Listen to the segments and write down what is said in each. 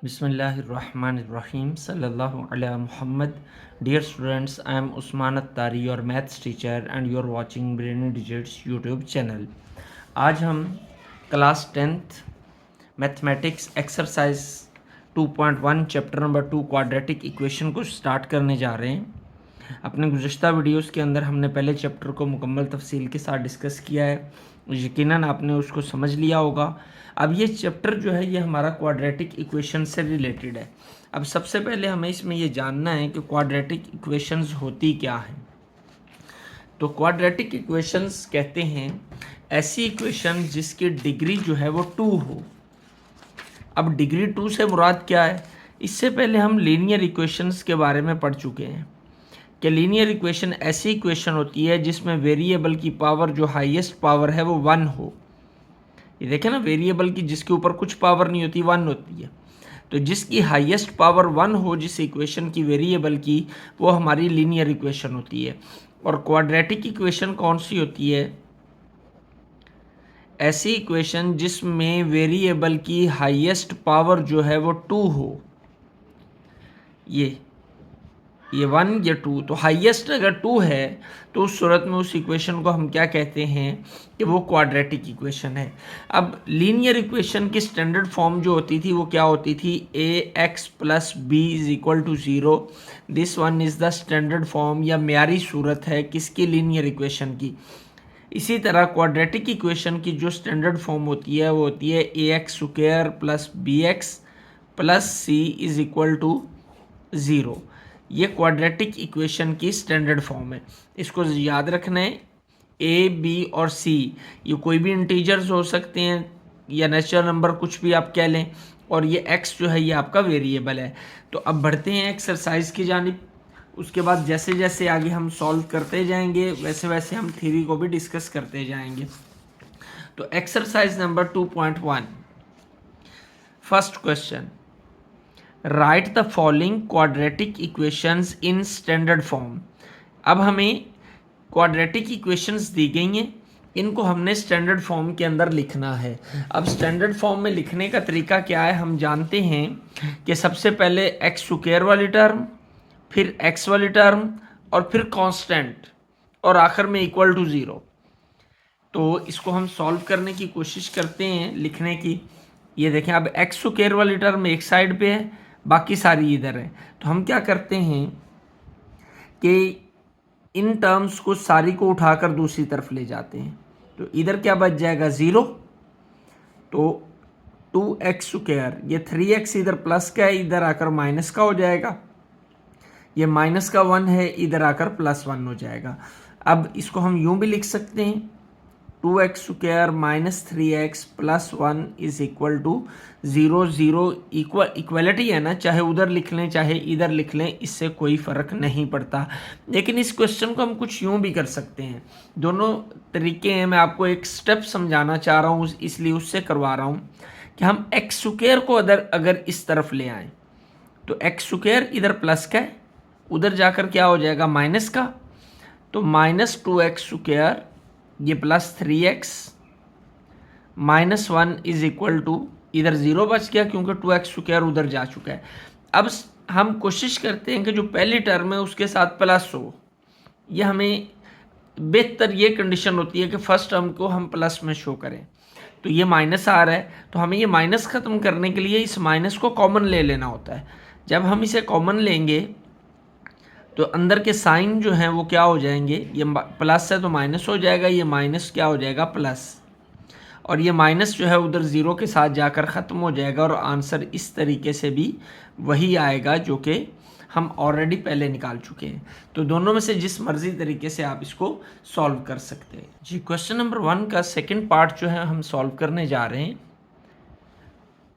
बिस्मिल्लाहिर्रहमानिर्रहीम सल्लल्लाहु अला Muhammad. Dear students, I am Usman Attari, your maths teacher and you are watching Brainy Digits YouTube channel. आज हम class 10th mathematics exercise 2.1 chapter number 2 quadratic equation को start करने जा रहे हैं। अपने गुज़श्ता वीडियोस के अंदर हमने पहले चैप्टर को मुकम्मल तफसील के साथ डिस्कस किया है, यकीनन आपने उसको समझ लिया होगा। अब ये चैप्टर जो है ये हमारा क्वाड्रेटिक इक्वेशन से रिलेटेड है। अब सबसे पहले हमें इसमें ये जानना है कि क्वाड्रेटिक इक्वेशंस होती क्या हैं। तो क्वाड्रेटिक इक्वेशंस कहते हैं ऐसी इक्वेशन जिसकी डिग्री जो है वो 2 हो। अब डिग्री 2 से मुराद क्या है? इससे पहले हम लीनियर इक्वेशंस के बारे में पढ़ चुके हैं कि लीनियर इक्वेशन ऐसी इक्वेशन होती है जिसमें वेरिएबल की पावर जो हाईएस्ट पावर है वो 1 हो। ये देखें ना, वेरिएबल की जिसके ऊपर कुछ पावर नहीं होती 1 होती है। तो जिसकी हाईएस्ट पावर 1 हो जिस इक्वेशन की वेरिएबल की, वो हमारी लीनियर इक्वेशन होती है। और क्वाड्रेटिक इक्वेशन कौन सी होती है? ऐसी इक्वेशन जिसमें वेरिएबल की हाईएस्ट पावर जो है वो 2 हो। ये 1 या 2, तो हाईएस्ट अगर 2 है तो उस सूरत में उस इक्वेशन को हम क्या कहते हैं कि वो क्वाड्रेटिक इक्वेशन है। अब लीनियर इक्वेशन की स्टैंडर्ड फॉर्म जो होती थी वो क्या होती थी? ax plus b is equal to 0। This one is the standard form या म्यारी सूरत है किसकी? लीनियर इक्वेशन की। इसी तरह क्वाड्रेटिक इक्वेशन की जो स्टैंडर्ड फॉर्म होती है वो होती है ax square plus b x plus c is equal to 0। ये क्वाड्रेटिक इक्वेशन की स्टैंडर्ड फॉर्म है। इसको याद रखना है। ए, बी और सी ये कोई भी इंटीजर्स हो सकते हैं या नेचुरल नंबर, कुछ भी आप कह लें। और ये एक्स जो है ये आपका वेरिएबल है। तो अब बढ़ते हैं एक्सरसाइज की जानिब। उसके बाद जैसे जैसे आगे हम सॉल्व करते जाएंगे वैसे वैसे हम थ्योरी को भी डिस्कस करते जाएंगे। तो exercise number 2.1, first question, right the following quadratic equations in standard form. अब हमें क्वाड्रेटिक इक्वेशंस दी गई हैं, इनको हमने स्टैंडर्ड फॉर्म के अंदर लिखना है। अब स्टैंडर्ड फॉर्म में लिखने का तरीका क्या है? हम जानते हैं कि सबसे पहले एक्स स्क्वायर वाली टर्म, फिर एक्स वाली टर्म, और फिर कांस्टेंट, और आखिर में इक्वल टू 0। तो इसको हम सॉल्व करने की कोशिश करते हैं लिखने की। ये देखें, अब एक्स स्क्वायर वाली टर्म एक साइड पे है, बाकी सारी इधर है। तो हम क्या करते हैं कि इन टर्म्स को सारी को उठाकर दूसरी तरफ ले जाते हैं। तो इधर क्या बच जाएगा? 0। तो 2x स्क्वायर, ये 3x इधर प्लस का है, इधर आकर माइनस का हो जाएगा। ये माइनस का 1 है, इधर आकर प्लस 1 हो जाएगा। अब इसको हम यूं भी लिख सकते हैं, 2x square minus 3x plus 1 is equal to 0। 0 equality है ना, चाहे उधर लिख लें चाहे इधर लिख लें, इससे कोई फ़र्क नहीं पड़ता। लेकिन इस क्वेश्चन को हम कुछ यूं भी कर सकते हैं। दोनों तरीके हैं, मैं आपको एक स्टेप समझाना चाह रहा हूँ इसलिए उससे करवा रहा हूँ कि हम एक्स स्क्वायर को अगर इस तरफ ले आएँ तो एक्स स्क्वायर इधर प्लस का है, उधर जाकर क्या हो जाएगा? माइनस का। तो माइनस 2x स्क्वायर, ये plus 3x minus 1 is equal to, इधर 0 बच गया क्योंकि 2x स्क्वायर उधर जा चुका है। अब हम कोशिश करते हैं कि जो पहली टर्म है उसके साथ प्लस हो। ये हमें बेहतर ये कंडीशन होती है कि फर्स्ट टर्म को हम प्लस में शो करें। तो ये माइनस आ रहा है, तो हमें ये माइनस ख़त्म करने के लिए इस माइनस को कॉमन ले लेना होता है। जब हम इसे कॉमन लेंगे तो अंदर के साइन जो हैं वो क्या हो जाएंगे? ये प्लस है तो माइनस हो जाएगा, ये माइनस क्या हो जाएगा? प्लस। और ये माइनस जो है उधर 0 के साथ जाकर ख़त्म हो जाएगा और आंसर इस तरीके से भी वही आएगा जो कि हम ऑलरेडी पहले निकाल चुके हैं। तो दोनों में से जिस मर्जी तरीके से आप इसको सॉल्व कर सकते हैं। जी, क्वेश्चन नंबर 1 का सेकेंड पार्ट जो है हम सॉल्व करने जा रहे हैं।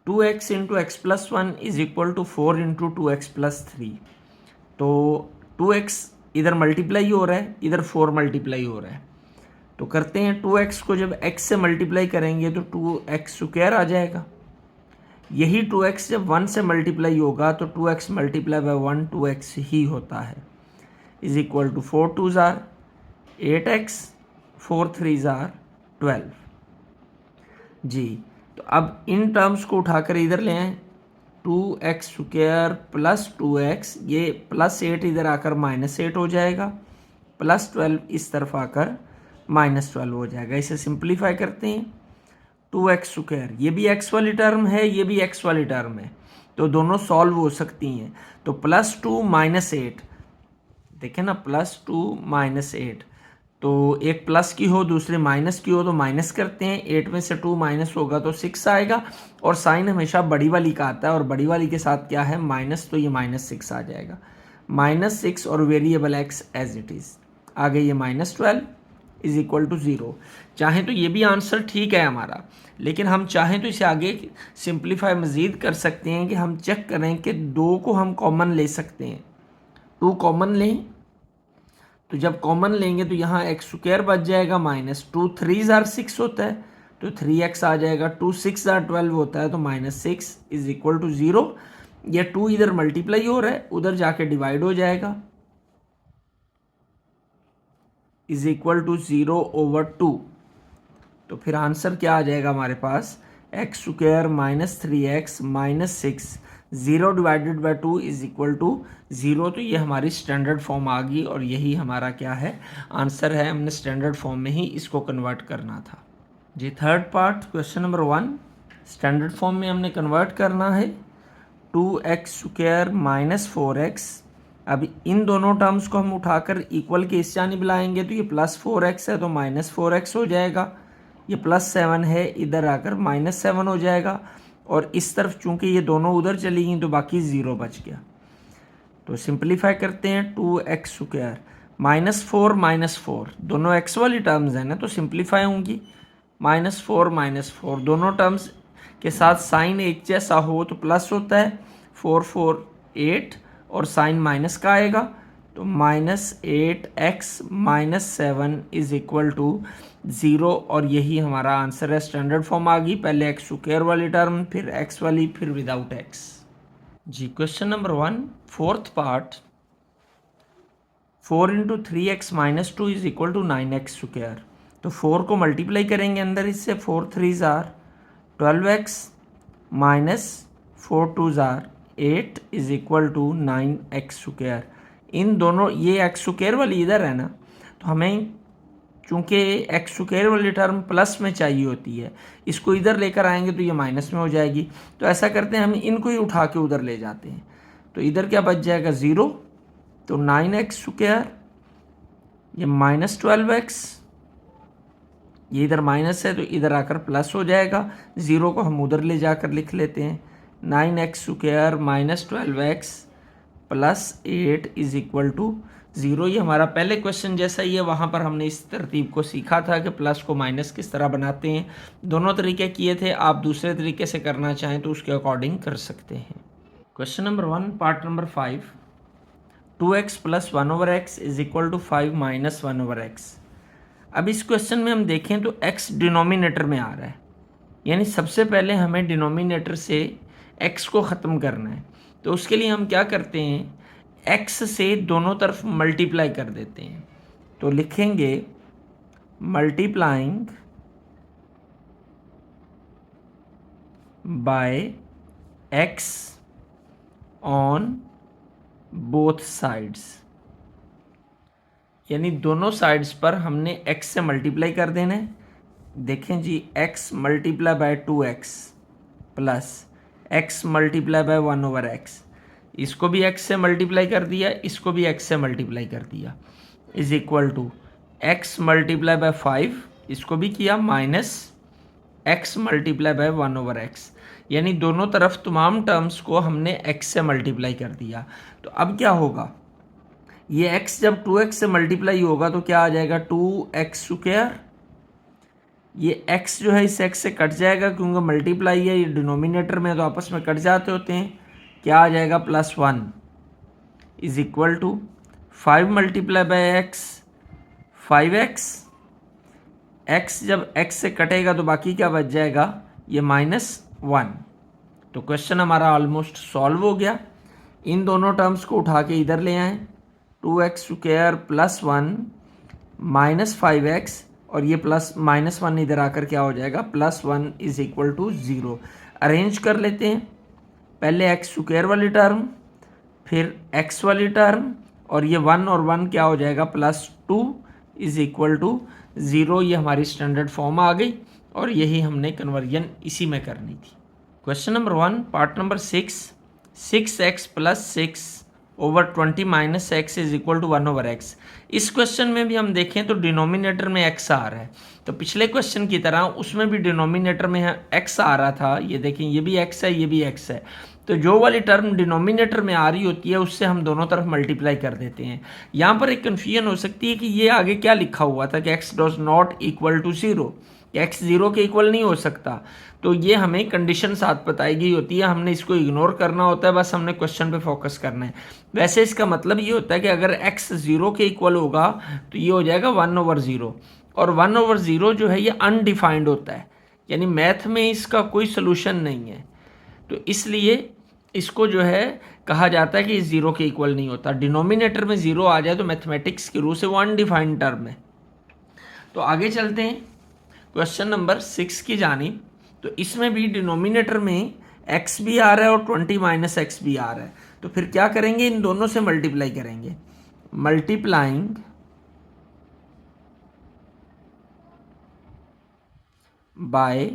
2x into x plus 1 is equal to 4 into 2x plus 3। तो 2x इधर मल्टीप्लाई हो रहा है, इधर 4 मल्टीप्लाई हो रहा है। तो करते हैं, 2x को जब x से मल्टीप्लाई करेंगे तो 2x स्क्वायर आ जाएगा। यही 2x जब 1 से मल्टीप्लाई होगा तो 2x मल्टीप्लाई बाय 1 2x ही होता है, इज इक्वल टू 4 2 ज़ार 8x 4 3 ज़ार 12। जी, तो अब इन टर्म्स को उठाकर इधर ले आएँ 2x² प्लस 2x, ये +8 इधर आकर -8 हो जाएगा, +12 इस तरफ आकर -12 हो जाएगा। इसे सिंप्लीफाई करते हैं, 2x², ये भी x वाली टर्म है, ये भी x वाली टर्म है, तो दोनों सॉल्व हो सकती हैं। तो +2 -8, देखें ना, +2 -8, तो एक प्लस की हो दूसरी माइनस की हो तो माइनस करते हैं, 8 में से 2 माइनस होगा तो 6 आएगा, और साइन हमेशा बड़ी वाली का आता है, और बड़ी वाली के साथ क्या है माइनस, तो ये -6 आ जाएगा, -6 और variable x as it is आ गई ये -12 इज इक्वल टू 0। चाहें तो ये भी आंसर ठीक है हमारा, लेकिन हम चाहें तो इसे आगे सिंप्लीफाई मज़ीद कर सकते हैं कि हम चेक करें कि 2 को हम कॉमन ले सकते हैं, 2 कॉमन लें, तो जब कॉमन लेंगे तो यहाँ x² बच जाएगा, -2 3 आर 6 होता है तो 3x आ जाएगा, 2 6 आर 12 होता है तो -6 इज इक्वल टू 0। ये 2 इधर मल्टीप्लाई हो रहा है, उधर जाके डिवाइड हो जाएगा, इज इक्वल टू 0/2। तो फिर आंसर क्या आ जाएगा हमारे पास, x² -3x -6, 0 divided by 2 is equal to 0। तो ये हमारी स्टैंडर्ड फॉर्म आ गई, और यही हमारा क्या है आंसर है, हमने स्टैंडर्ड फॉर्म में ही इसको कन्वर्ट करना था जी। Third part, question number 1, standard form में हमने कन्वर्ट करना है, 2x² -4x। अब इन दोनों टर्म्स को हम उठाकर इक्वल के इस जानिब लाएंगे, तो ये +4x है तो -4x हो जाएगा, ये +7 है इधर आकर -7 हो जाएगा, और इस तरफ चूंकि ये दोनों उधर चली गई तो बाकी 0 बच गया। तो सिंप्लीफाई करते हैं, 2x² -4 दोनों x वाली टर्म्स हैं ना, तो सिंप्लीफाई होंगी, -4 दोनों टर्म्स के साथ साइन एक जैसा हो तो प्लस होता है, 4 4 8 और साइन माइनस का आएगा, तो -8x -7 इज इक्वल टू 0, और यही हमारा आंसर है। स्टैंडर्ड फॉर्म आ गई, पहले x² वाली टर्म, फिर x वाली, फिर विदाउट x जी। Question number 1, fourth part, 4 × 3x -2 is equal to 9x²। तो 4 को मल्टीप्लाई करेंगे अंदर इससे, 4 3 are 12x -4 2 are 8 is equal to 9x²। इन दोनों, ये x² वाली इधर है ना, तो हमें चूंकि x² वाली टर्म प्लस में चाहिए होती है, इसको इधर लेकर आएंगे तो ये माइनस में हो जाएगी, तो ऐसा करते हैं हम इनको ही उठा के उधर ले जाते हैं, तो इधर क्या बच जाएगा 0, तो 9x², ये -12x, ये इधर माइनस है तो इधर आकर प्लस हो जाएगा, 0 को हम उधर ले जाकर लिख लेते हैं, 9x² -12x +8 is equal to 0। ये हमारा पहले क्वेश्चन जैसा ही है, वहाँ पर हमने इस तरतीब को सीखा था कि प्लस को माइनस किस तरह बनाते हैं, दोनों तरीके किए थे, आप दूसरे तरीके से करना चाहें तो उसके अकॉर्डिंग कर सकते हैं। Question number 1, part number 5, 2x + 1/x is equal to 5 - 1/x। अब इस क्वेश्चन में हम देखें तो x डिनोमिनेटर में आ रहा है, यानी सबसे पहले हमें डिनोमिनेटर से x को ख़त्म करना है, तो उसके लिए हम क्या करते हैं, x से दोनों तरफ मल्टीप्लाई कर देते हैं, तो लिखेंगे multiplying by x on both sides, यानी दोनों साइड्स पर हमने x से मल्टीप्लाई कर देना है। देखें जी, x multiply bye 2x plus x multiply by 1/x, इसको भी x से मल्टीप्लाई कर दिया, इसको भी x से मल्टीप्लाई कर दिया, is equal to x multiply by 5, इसको भी किया, minus x multiply by 1/x, यानी दोनों तरफ तमाम टर्म्स को हमने x से मल्टीप्लाई कर दिया। तो अब क्या होगा, ये x जब 2x से मल्टीप्लाई होगा तो क्या आ जाएगा, 2x², ये x जो है इस x से कट जाएगा क्योंकि मल्टीप्लाई है, ये डिनोमिनेटर में तो आपस में कट जाते होते हैं, क्या आ जाएगा +1 is equal to 5 multiply by x 5x, x जब x से कटेगा तो बाकी क्या बच जाएगा, ये -1। तो क्वेश्चन हमारा ऑलमोस्ट सॉल्व हो गया। इन दोनों टर्म्स को उठा के इधर ले आएँ, 2x² + 1 -5x, और ये -1 इधर आकर क्या हो जाएगा, +1 इज इक्वल टू 0। अरेंज कर लेते हैं, पहले एक्स स्क्वायर वाली टर्म, फिर एक्स वाली टर्म, और ये 1 और 1 क्या हो जाएगा, +2 इज इक्वल टू 0। ये हमारी स्टैंडर्ड फॉर्म आ गई और यही हमने कन्वर्जन इसी में करनी थी। Question number 1 part number 6x + 6 over 20 - x is equal to 1/x। इस क्वेश्चन में भी हम देखें तो डिनोमिनेटर में x आ रहा है, तो पिछले क्वेश्चन की तरह उसमें भी डिनोमिनेटर में x आ रहा था। ये देखें, ये भी x है, ये भी x है, तो जो वाली टर्म डिनोमिनेटर में आ रही होती है उससे हम दोनों तरफ मल्टीप्लाई कर देते हैं। यहाँ पर एक कन्फ्यूजन हो सकती है कि ये आगे क्या लिखा हुआ था कि x does not equal to 0, x 0 के इक्वल नहीं हो सकता। तो ये हमें कंडीशन साथ बताई गई होती है, हमने इसको इग्नोर करना होता है, बस हमने क्वेश्चन पे फोकस करना है। वैसे इसका मतलब ये होता है कि अगर x 0 के इक्वल होगा तो ये हो जाएगा 1/0, और 1/0 जो है ये अनडिफाइंड होता है, यानी मैथ में इसका कोई सोल्यूशन नहीं है। तो इसलिए इसको जो है कहा जाता है कि इस 0 के इक्वल नहीं होता। डिनोमिनेटर में 0 आ जाए तो मैथमेटिक्स के रूल से वो अनडिफाइंड टर्म है। तो आगे चलते हैं क्वेश्चन नंबर 6 की जानिब। तो इसमें भी डिनोमिनेटर में x भी आ रहा है और 20 - x भी आ रहा है, तो फिर क्या करेंगे, इन दोनों से मल्टीप्लाई करेंगे। Multiplying by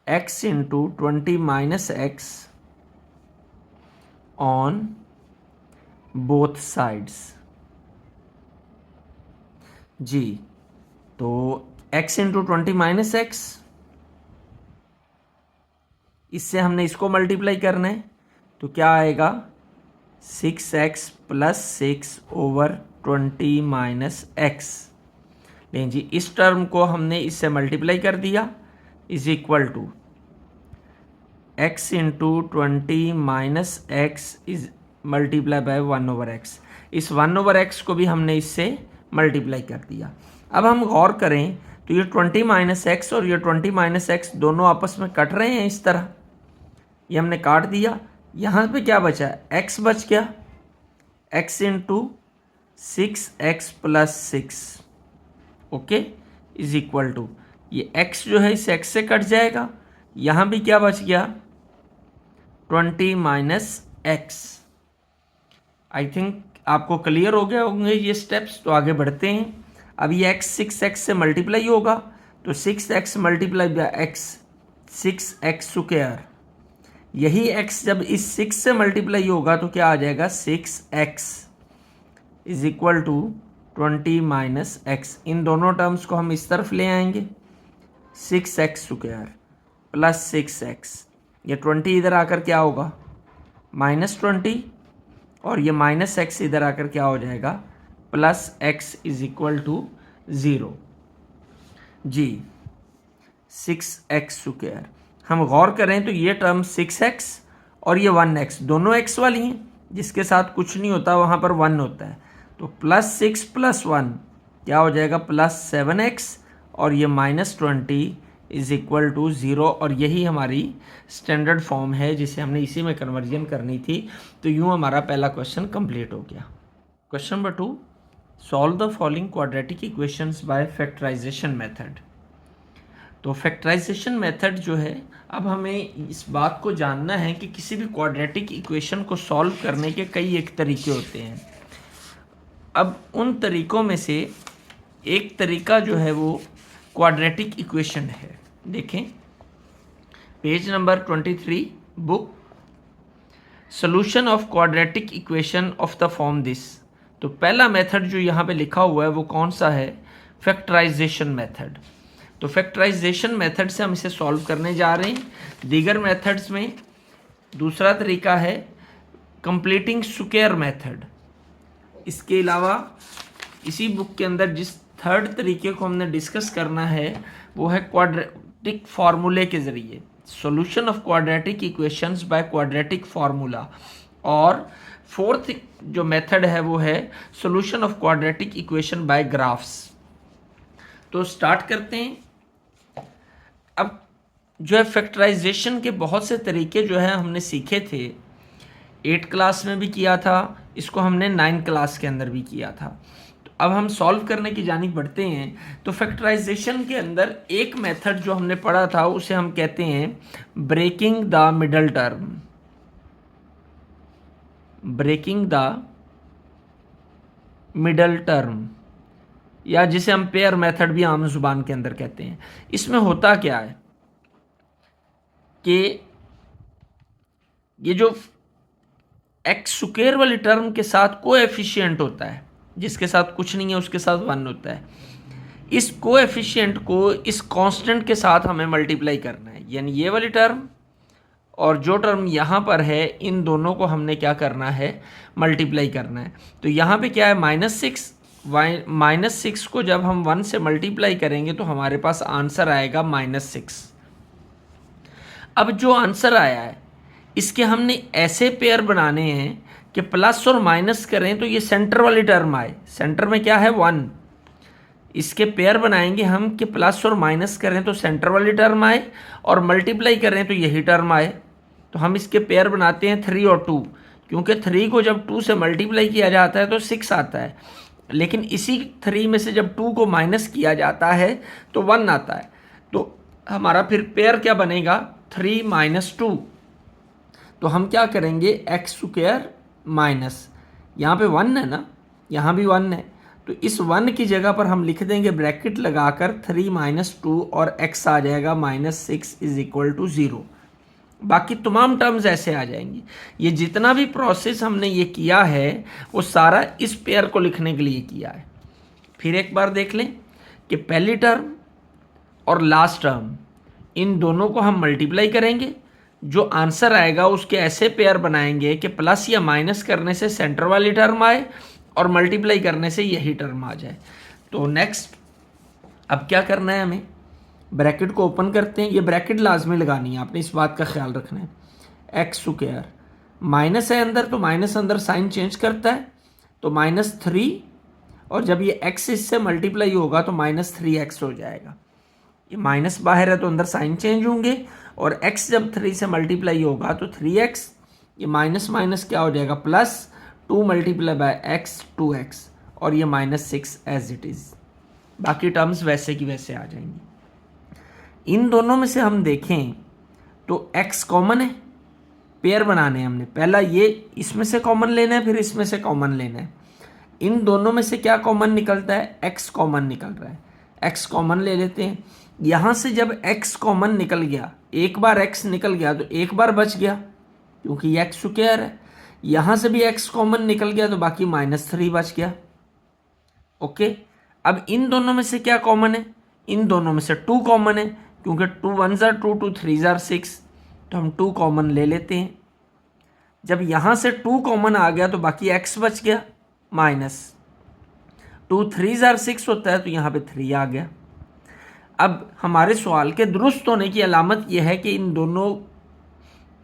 x into 20 - x on both sides. जी, तो x इंटू 20 - x, इससे हमने इसको मल्टीप्लाई करना है, तो क्या आएगा 6x + 6 ओवर 20 - x। लेकिन जी इस टर्म को हमने इससे मल्टीप्लाई कर दिया, is equal to x into 20 - x is multiply by 1/x। इस 1/x को भी हमने इससे मल्टीप्लाई कर दिया। अब हम गौर करें तो ये 20 - x और ये 20 - x दोनों आपस में कट रहे हैं इस तरह, ये हमने काट दिया। यहाँ पे क्या बचा है, x बच गया, x into 6x + 6, okay, is equal to ये x जो है इस x से कट जाएगा, यहाँ भी क्या बच गया 20 - x। आई थिंक आपको क्लियर हो गया होंगे ये स्टेप्स। तो आगे बढ़ते हैं। अब ये x 6x से मल्टीप्लाई होगा, तो 6x multiply by x 6x square. यही x जब इस 6 से मल्टीप्लाई होगा तो क्या आ जाएगा 6x is equal to 20 - x। इन दोनों टर्म्स को हम इस तरफ ले आएंगे, 6x स्क्वायर प्लस 6x, ये 20 इधर आकर क्या होगा -20, और ये -x इधर आकर क्या हो जाएगा +x इज इक्वल टू 0। जी 6x स्क्वायर, हम गौर करें तो ये टर्म 6x और ये 1x दोनों x वाली हैं, जिसके साथ कुछ नहीं होता वहाँ पर 1 होता है, तो +6 + 1 क्या हो जाएगा +7x, और ये -20 इज इक्वल टू 0। और यही हमारी स्टैंडर्ड फॉर्म है जिसे हमने इसी में कन्वर्जन करनी थी। तो यूँ हमारा पहला क्वेश्चन कंप्लीट हो गया। Question number 2, solve the following quadratic equations by factorization method. तो फैक्टराइजेशन मेथड जो है, अब हमें इस बात को जानना है कि किसी भी क्वाड्रेटिक इक्वेशन को सॉल्व करने के कई एक तरीके होते हैं। अब उन तरीकों में से एक तरीका जो है वो क्वाड्रेटिक इक्वेशन है। देखें page number 23 book, solution of quadratic equation of the form this. तो पहला मेथड जो यहाँ पे लिखा हुआ है वो कौन सा है, फैक्टराइजेशन मेथड। तो फैक्टराइजेशन मेथड से हम इसे सॉल्व करने जा रहे हैं। दीगर मेथड्स में दूसरा तरीका है कंप्लीटिंग स्क्वायर मेथड। इसके अलावा इसी बुक के अंदर जिस थर्ड तरीके को हमने डिस्कस करना है वो है क्वाड्रेटिक फार्मूले के ज़रिए, solution of quadratic equations by quadratic formula. और फोर्थ जो मेथड है वो है solution of quadratic equation by graphs. तो स्टार्ट करते हैं। अब जो है फैक्टराइजेशन के बहुत से तरीके जो है हमने सीखे थे, 8 क्लास में भी किया था, इसको हमने 9 क्लास के अंदर भी किया था। तो अब हम सॉल्व करने की जानिब बढ़ते हैं। तो फैक्टराइजेशन के अंदर एक मेथड जो हमने पढ़ा था उसे हम कहते हैं breaking the middle term. Breaking the middle term, या जिसे हम पेयर मेथड भी आम जुबान के अंदर कहते हैं। इसमें होता क्या है कि ये जो एक्स स्क्वायर वाली टर्म के साथ कोएफिशिएंट होता है, जिसके साथ कुछ नहीं है उसके साथ 1 होता है, इस कोएफिशिएंट को इस कांस्टेंट के साथ हमें मल्टीप्लाई करना है। यानी ये वाली टर्म और जो टर्म यहाँ पर है, इन दोनों को हमने क्या करना है, मल्टीप्लाई करना है। तो यहाँ पे क्या है, -6, -6 को जब हम 1 से मल्टीप्लाई करेंगे तो हमारे पास आंसर आएगा -6। अब जो आंसर आया है इसके हमने ऐसे पेयर बनाने हैं कि प्लस और माइनस करें तो ये सेंटर वाली टर्म आए। सेंटर में क्या है, 1। इसके पेयर बनाएंगे हम कि प्लस और माइनस करें तो सेंटर वाली टर्म आए और मल्टीप्लाई करें तो यही टर्म आए। तो हम इसके पेयर बनाते हैं 3 और 2, क्योंकि 3 को जब 2 से मल्टीप्लाई किया जाता है तो 6 आता है, लेकिन इसी 3 में से जब 2 को माइनस किया जाता है तो 1 आता है। तो हमारा फिर पेयर क्या बनेगा, 3 - 2। तो हम क्या करेंगे, एक्स स्क्वायर माइनस, यहाँ पे 1 है ना, यहाँ भी 1 है, तो इस 1 की जगह पर हम लिख देंगे ब्रैकेट लगाकर 3 - 2 और x आ जाएगा -6 = 0। बाकी तमाम टर्म्स ऐसे आ जाएंगी। ये जितना भी प्रोसेस हमने ये किया है वो सारा इस पेयर को लिखने के लिए किया है। फिर एक बार देख लें कि पहली टर्म और लास्ट टर्म, इन दोनों को हम मल्टीप्लाई करेंगे, जो आंसर आएगा उसके ऐसे पेयर बनाएंगे कि प्लस या माइनस करने से सेंटर वाली टर्म आए और मल्टीप्लाई करने से यही टर्म आ जाए। तो नेक्स्ट अब क्या करना है, हमें ब्रैकेट को ओपन करते हैं। ये ब्रैकेट लाजमी लगानी है, आपने इस बात का ख्याल रखना है। एक्स स्क्वायर माइनस है अंदर, तो माइनस अंदर साइन चेंज करता है, तो -3, और जब ये x इससे मल्टीप्लाई होगा तो -3x हो जाएगा। ये माइनस बाहर है तो अंदर साइन चेंज होंगे, और x जब 3 से मल्टीप्लाई होगा तो 3x, ये माइनस माइनस क्या हो जाएगा, +2 × x 2x, और ये -6 एज इट इज़। बाकी टर्म्स वैसे की वैसे आ जाएंगी। इन दोनों में से हम देखें तो x कॉमन है, पेयर बनाने हैं हमने। पहला ये इसमें से कॉमन लेना है, फिर इसमें से कॉमन लेना है। इन दोनों में से क्या कॉमन निकलता है, x कॉमन निकल रहा है, x कॉमन ले लेते हैं। यहाँ से जब x कॉमन निकल गया, एक बार x निकल गया तो एक बार बच गया, क्योंकि ये एक्स स्क्वायर है। यहाँ से भी x कॉमन निकल गया तो बाकी -3 बच गया। ओके, अब इन दोनों में से क्या कॉमन है, इन दोनों में से 2 कॉमन है, क्योंकि 2 1s are 2, 2 3s are 6, तो हम 2 कॉमन ले लेते हैं। जब यहाँ से 2 कॉमन आ गया तो बाकी x बच गया, -2 3s are 6 होता है तो यहाँ पे 3 आ गया। अब हमारे सवाल के दुरुस्त होने की अलामत यह है कि इन दोनों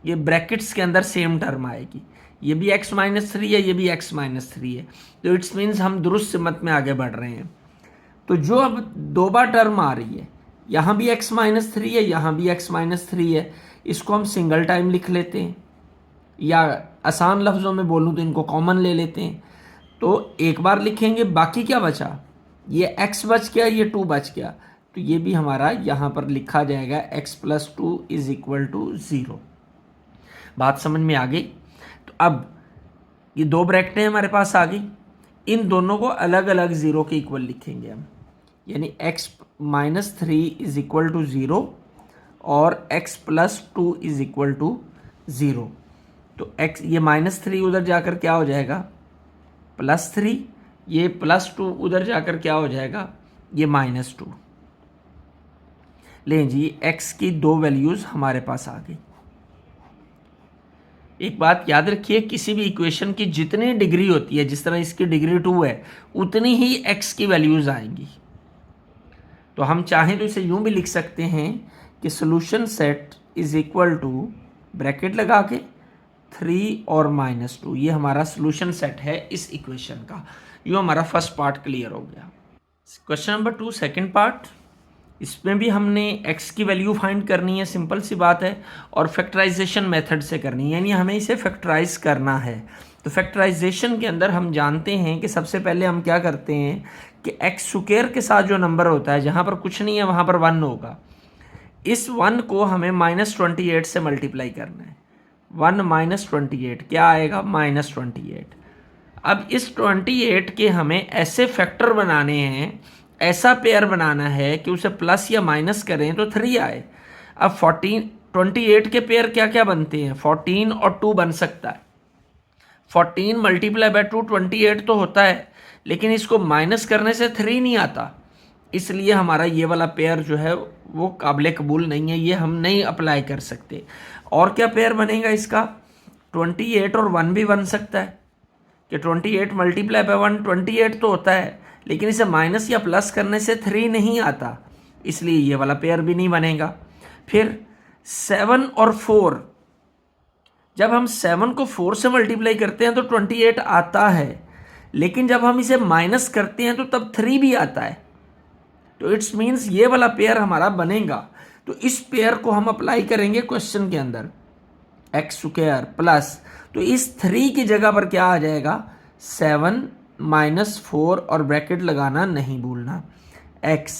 ये ब्रैकेट्स के अंदर सेम टर्म आएगी। ये भी x -3 है, ये भी x -3 है, तो इट्स मीन्स हम दुरुस्त सिमत में आगे बढ़ रहे हैं। तो जो अब 2 बार टर्म आ रही है, यहाँ भी x -3 है, यहाँ भी x -3 है, इसको हम सिंगल टाइम लिख लेते हैं, या आसान लफ्ज़ों में बोलूँ तो इनको कॉमन ले लेते हैं। तो एक बार लिखेंगे, बाकी क्या बचा, ये x बच गया, ये 2 बच गया, तो ये भी हमारा यहाँ पर लिखा जाएगा x + 2 = 0। बात समझ में आ गई। तो अब ये 2 ब्रैकेटें हमारे पास आ गई, इन दोनों को अलग अलग 0 के इक्वल लिखेंगे हम, यानी x -3 = 0 और x + 2 = 0। तो x, ये -3 उधर जाकर क्या हो जाएगा, +3, ये +2 उधर जाकर क्या हो जाएगा, ये -2। लें जी, x की 2 वैल्यूज़ हमारे पास आ गई। एक बात याद रखिए, किसी भी इक्वेशन की जितनी डिग्री होती है, जिस तरह इसकी डिग्री 2 है, उतनी ही x की वैल्यूज़ आएंगी। तो हम चाहें तो इसे यूँ भी लिख सकते हैं कि सोल्यूशन सेट = ब्रैकेट लगा के 3 और -2, ये हमारा सोल्यूशन सेट है इस इक्वेशन का। यूँ हमारा फर्स्ट पार्ट क्लियर हो गया। क्वेश्चन नंबर 2 सेकंड पार्ट, इसमें भी हमने x की वैल्यू फाइंड करनी है, सिंपल सी बात है, और फैक्टराइजेशन मेथड से करनी है, यानी हमें इसे फैक्टराइज करना है। तो फैक्टराइजेशन के अंदर हम जानते हैं कि सबसे पहले हम क्या करते हैं कि एक्स स्क्वायर के साथ जो नंबर होता है, जहाँ पर कुछ नहीं है वहाँ पर 1 होगा, इस 1 को हमें -28 से मल्टीप्लाई करना है। 1 माइनस 28 क्या आएगा, -28। अब इस 28 के हमें ऐसे फैक्टर बनाने हैं, ऐसा पेयर बनाना है कि उसे प्लस या माइनस करें तो 3 आए। अब 28 के पेयर क्या क्या बनते हैं, 14 और 2 बन सकता है। 14 मल्टीप्लाई बाय 2 28 तो होता है, लेकिन इसको माइनस करने से 3 नहीं आता, इसलिए हमारा ये वाला पेयर जो है वो काबिल कबूल नहीं है, ये हम नहीं अप्लाई कर सकते। और क्या पेयर बनेगा इसका, 28 और 1 भी बन सकता है कि 28 मल्टीप्लाई बाय 1 28 तो होता है, लेकिन इसे माइनस या प्लस करने से 3 नहीं आता, इसलिए ये वाला पेयर भी नहीं बनेगा। फिर 7 और 4, जब हम 7 को 4 से मल्टीप्लाई करते हैं तो 28 आता है, लेकिन जब हम इसे माइनस करते हैं तो तब 3 भी आता है, तो इट्स मीन्स ये वाला पेयर हमारा बनेगा। तो इस पेयर को हम अप्लाई करेंगे क्वेश्चन के अंदर, एक्स स्क्वायर प्लस, तो इस 3 की जगह पर क्या आ जाएगा, 7 माइनस 4 और ब्रैकेट लगाना नहीं भूलना, x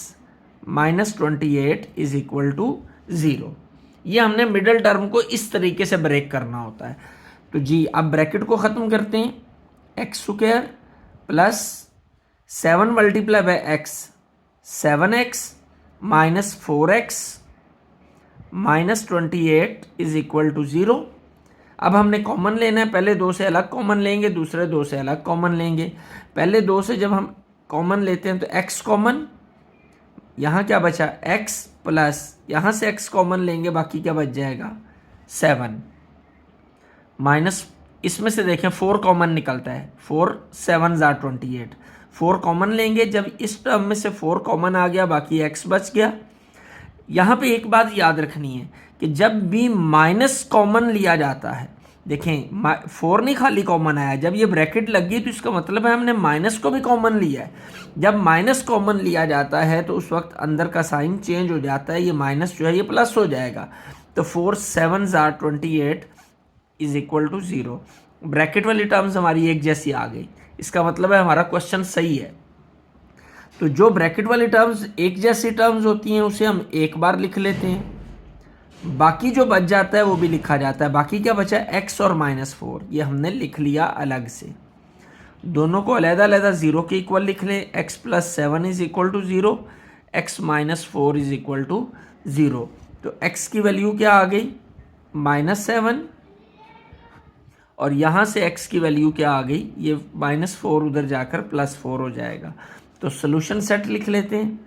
minus 28 is equal to 0। ये हमने मिडल टर्म को इस तरीके से ब्रेक करना होता है। तो जी अब ब्रैकेट को ख़त्म करते हैं, x square plus 7 multiply by x 7x minus 4x minus 28 is equal to 0। अब हमने कॉमन लेना है, पहले 2 से अलग कॉमन लेंगे, दूसरे 2 से अलग कॉमन लेंगे। पहले 2 से जब हम कॉमन लेते हैं तो x कॉमन, यहाँ क्या बचा x प्लस, यहाँ से x कॉमन लेंगे, बाकी क्या बच जाएगा 7 माइनस, इसमें से देखें 4 कॉमन निकलता है, 4 7 ज़ा 28, 4 कॉमन लेंगे, जब इस टर्म में से 4 कॉमन आ गया बाकी x बच गया। यहाँ पे एक बात याद रखनी है कि जब भी माइनस कॉमन लिया जाता है, देखें 4 नहीं खाली कॉमन आया, जब ये ब्रैकेट लग गई तो इसका मतलब है हमने माइनस को भी कॉमन लिया है। जब माइनस कॉमन लिया जाता है तो उस वक्त अंदर का साइन चेंज हो जाता है, ये माइनस जो है ये प्लस हो जाएगा। तो 4 7 ज़ा 28 इज इक्वल टू 0। ब्रैकेट वाली टर्म्स हमारी एक जैसी आ गई, इसका मतलब है हमारा क्वेश्चन सही है। तो जो ब्रैकेट वाली टर्म्स एक जैसी टर्म्स होती हैं उसे हम एक बार लिख लेते हैं, बाकी जो बच जाता है वो भी लिखा जाता है। बाकी क्या बचा, x और -4, ये हमने लिख लिया अलग से। दोनों को अलग-अलग 0 के इक्वल लिख लें, x plus 7 is equal to 0, x minus 4 is equal to 0। तो x की वैल्यू क्या आ गई -7, और यहाँ से x की वैल्यू क्या आ गई, ये -4 उधर जाकर +4 हो जाएगा। तो सोल्यूशन सेट लिख लेते हैं,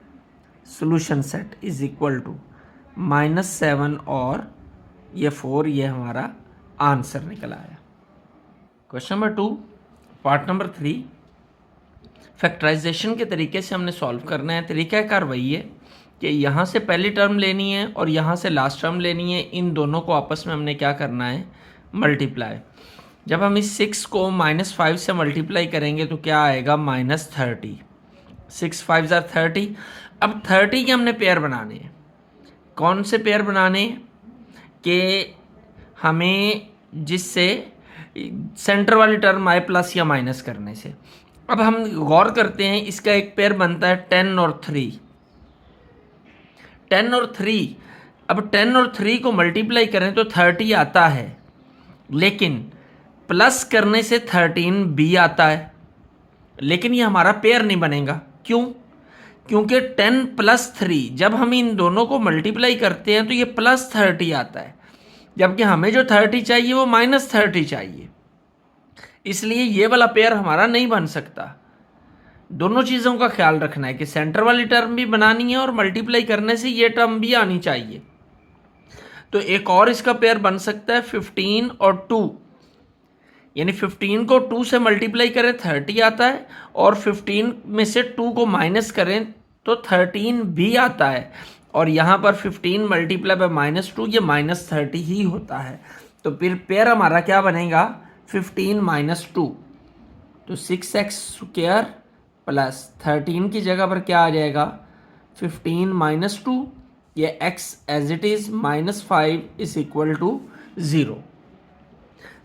solution set is equal to -7 और ये 4, ये हमारा आंसर निकल आया। Question number 2 part number 3, factorization के तरीके से हमने सॉल्व करना है। तरीक़ाकार वही है कि यहाँ से पहली टर्म लेनी है और यहाँ से लास्ट टर्म लेनी है, इन दोनों को आपस में हमने क्या करना है, मल्टीप्लाई। जब हम इस 6 को -5 से मल्टीप्लाई करेंगे तो क्या आएगा, -30, 6 5 ज़ा 30। अब 30 के हमने पेयर बनाने हैं, कौन से पेयर बनाने कि हमें जिससे सेंटर वाली टर्म आए प्लस या माइनस करने से। अब हम गौर करते हैं, इसका एक पेयर बनता है 10 और 3, 10 और 3। अब 10 और 3 को मल्टीप्लाई करें तो 30 आता है, लेकिन प्लस करने से 13 भी आता है, लेकिन ये हमारा पेयर नहीं बनेगा। क्यों, क्योंकि 10 प्लस 3 जब हम इन दोनों को मल्टीप्लाई करते हैं तो ये +30 आता है, जबकि हमें जो 30 चाहिए वो -30 चाहिए, इसलिए ये वाला पेयर हमारा नहीं बन सकता। दोनों चीज़ों का ख्याल रखना है कि सेंटर वाली टर्म भी बनानी है और मल्टीप्लाई करने से ये टर्म भी आनी चाहिए। तो एक और इसका पेयर बन सकता है 15 और 2, यानी 15 को 2 से मल्टीप्लाई करें 30 आता है, और 15 में से 2 को माइनस करें तो 13 भी आता है, और यहाँ पर 15 मल्टीप्लाई बाय -2 ये -30 ही होता है। तो फिर पेयर हमारा क्या बनेगा, 15 - 2, तो 6x स्क्वायर प्लस 13 की जगह पर क्या आ जाएगा, 15 - 2, ये x as it is -5 is equal to 0।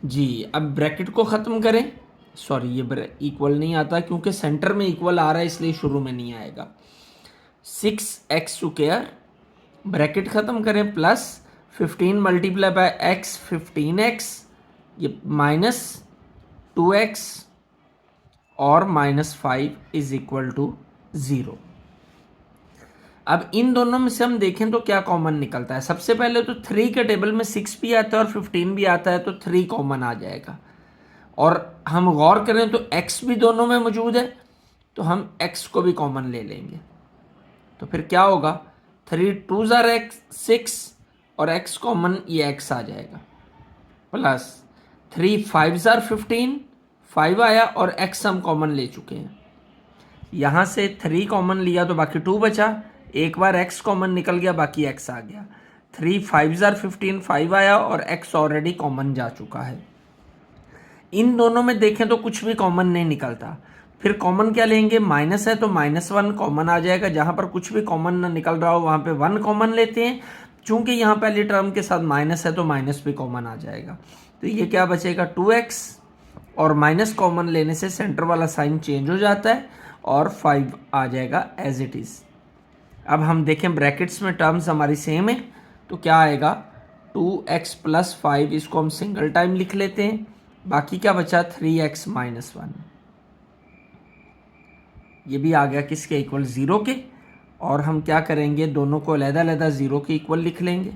जी अब ब्रैकेट को ख़त्म करें, सॉरी ये इक्वल नहीं आता क्योंकि सेंटर में इक्वल आ रहा है इसलिए शुरू में नहीं आएगा। 6x स्क्वायर ब्रैकेट ख़त्म करें plus 15 multiply by x 15x, ये माइनस 2x और माइनस 5 इज इक्वल टू 0। अब इन दोनों में से हम देखें तो क्या कॉमन निकलता है। सबसे पहले तो 3 के टेबल में 6 भी आता है और 15 भी आता है, तो 3 कॉमन आ जाएगा। और हम गौर करें तो x भी दोनों में मौजूद है, तो हम x को भी कॉमन ले लेंगे। तो फिर क्या होगा, 3 2s are x 6 और x कॉमन, ये x आ जाएगा, प्लस 3 5s are 15, 5 आया और x हम कॉमन ले चुके हैं। यहाँ से 3 कॉमन लिया तो बाकी 2 बचा, एक बार x कॉमन निकल गया, बाकी x आ गया। 3 5s are 15, 5 आया और x ऑलरेडी कॉमन जा चुका है। इन दोनों में देखें तो कुछ भी कॉमन नहीं निकलता। फिर कॉमन क्या लेंगे, माइनस है तो -1 कॉमन आ जाएगा। जहाँ पर कुछ भी कॉमन ना निकल रहा हो वहाँ पे 1 कॉमन लेते हैं। चूंकि यहाँ पहली टर्म के साथ माइनस है तो माइनस भी कॉमन आ जाएगा। तो ये क्या बचेगा, 2x, और माइनस कॉमन लेने से सेंटर वाला साइन चेंज हो जाता है और 5 आ जाएगा एज इट इज़। अब हम देखें ब्रैकेट्स में टर्म्स हमारी सेम है, तो क्या आएगा, 2x + 5, इसको हम सिंगल टाइम लिख लेते हैं। बाकी क्या बचा, 3x - 1, ये भी आ गया किसके इक्वल, 0 के। और हम क्या करेंगे, दोनों को अलग-अलग 0 के इक्वल लिख लेंगे।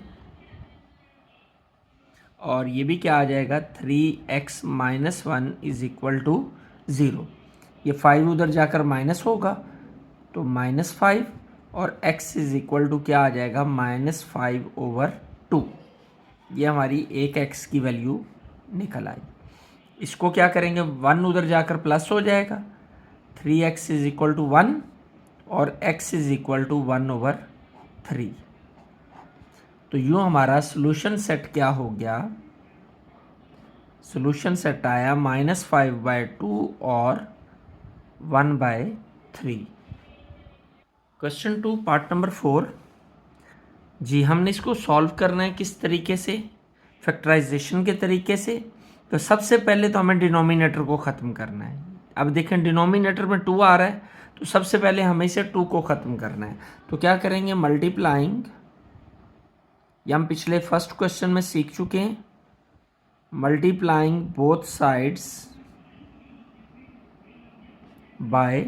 और ये भी क्या आ जाएगा, 3x - 1 = 0। ये 5 उधर जाकर माइनस होगा तो -5, और x क्या आ जाएगा, -5/2। ये हमारी एक x की वैल्यू निकल आई। इसको क्या करेंगे, 1 उधर जाकर प्लस हो जाएगा, 3x = 1 और x = 1/3। तो यूँ हमारा सोल्यूशन सेट क्या हो गया, सोल्यूशन सेट आया -5/2 और 1/3। Question 2 part number 4। जी, हमने इसको सॉल्व करना है किस तरीके से, फैक्टराइजेशन के तरीके से। तो सबसे पहले तो हमें डिनोमिनेटर को ख़त्म करना है। अब देखें डिनोमिनेटर में 2 आ रहा है, तो सबसे पहले हमें इसे 2 को ख़त्म करना है। तो क्या करेंगे, मल्टीप्लाइंग, ये हम पिछले फर्स्ट क्वेश्चन में सीख चुके हैं, मल्टीप्लाइंग बोथ साइड्स बाय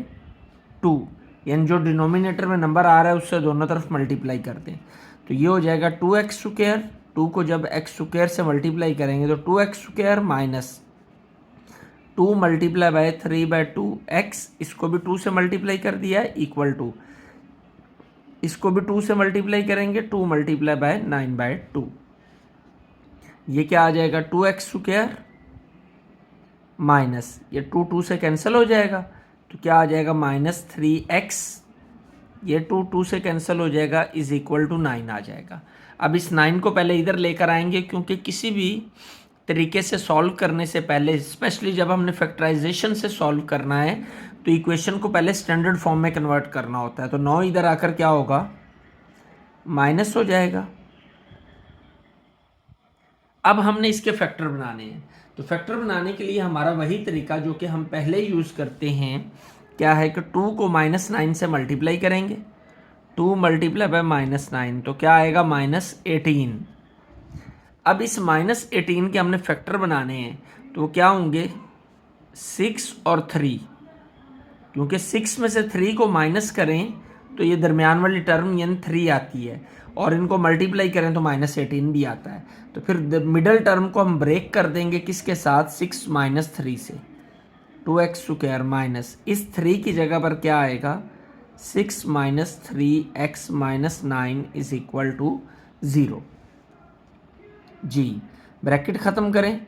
2, यानी जो डिनोमिनेटर में नंबर आ रहा है उससे दोनों तरफ मल्टीप्लाई करते हैं। तो ये हो जाएगा 2x², 2 को जब x² से मल्टीप्लाई करेंगे तो 2x² माइनस 2 × 3/2x, इसको भी 2 से मल्टीप्लाई कर दिया है, इक्वल टू इसको भी 2 से मल्टीप्लाई करेंगे, 2 × 9/2। ये क्या आ जाएगा, 2x² माइनस ये 2 से कैंसिल हो जाएगा, तो क्या आ जाएगा, -3x, ये 2 से कैंसिल हो जाएगा, = 9 आ जाएगा। अब इस 9 को पहले इधर लेकर आएंगे, क्योंकि किसी भी तरीके से सॉल्व करने से पहले, स्पेशली जब हमने फैक्टराइजेशन से सॉल्व करना है, तो इक्वेशन को पहले स्टैंडर्ड फॉर्म में कन्वर्ट करना होता है। तो 9 इधर आकर क्या होगा, माइनस हो जाएगा। अब हमने इसके फैक्टर बनाने हैं। तो फैक्टर बनाने के लिए हमारा वही तरीका जो कि हम पहले यूज़ करते हैं, क्या है कि 2 को -9 से मल्टीप्लाई करेंगे, 2 × -9, तो क्या आएगा, -18। अब इस -18 के हमने फैक्टर बनाने हैं, तो क्या होंगे, 6 और 3, क्योंकि 6 में से 3 को माइनस करें तो ये दरमियान वाली टर्म यानी 3 आती है, और इनको मल्टीप्लाई करें तो -18 भी आता है। तो फिर मिडल टर्म को हम ब्रेक कर देंगे किसके साथ, 6 - 3 से, 2x² माइनस इस 3 की जगह पर क्या आएगा, 6 - 3x - 9 = 0। जी, ब्रैकेट ख़त्म करें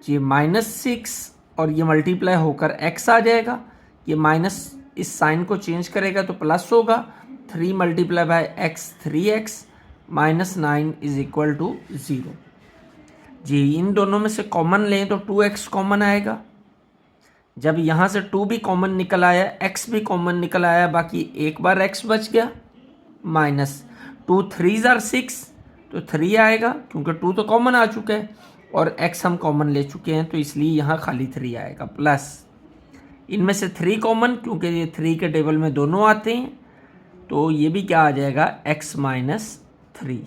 जी, -6 और ये मल्टीप्लाई होकर x आ जाएगा, ये माइनस इस साइन को चेंज करेगा तो प्लस होगा, 3 × x 3x - 9 = 0। जी, इन दोनों में से कॉमन लें तो 2x कॉमन आएगा। जब यहाँ से 2 भी कॉमन निकल आया, x भी कॉमन निकल आया, बाकी एक बार x बच गया, -2 3s are 6, तो 3 आएगा, क्योंकि 2 तो कॉमन आ चुका है और x हम कॉमन ले चुके हैं, तो इसलिए यहाँ खाली 3 आएगा, प्लस इनमें से 3 कॉमन, क्योंकि ये 3 के टेबल में दोनों आते हैं, तो ये भी क्या आ जाएगा, x - 3।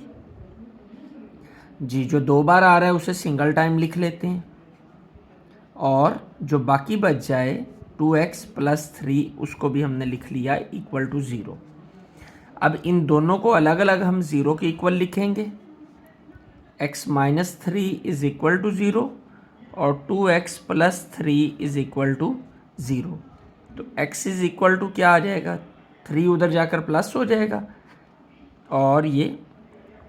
जी, जो 2 बार आ रहा है उसे सिंगल टाइम लिख लेते हैं और जो बाकी बच जाए 2x प्लस 3 उसको भी हमने लिख लिया इक्वल टू 0। अब इन दोनों को अलग अलग हम 0 के इक्वल लिखेंगे। x minus 3 is equal to 0 और 2x plus 3 is equal to 0। तो x इज इक्वल टू क्या आ जाएगा, 3 उधर जाकर प्लस हो जाएगा और ये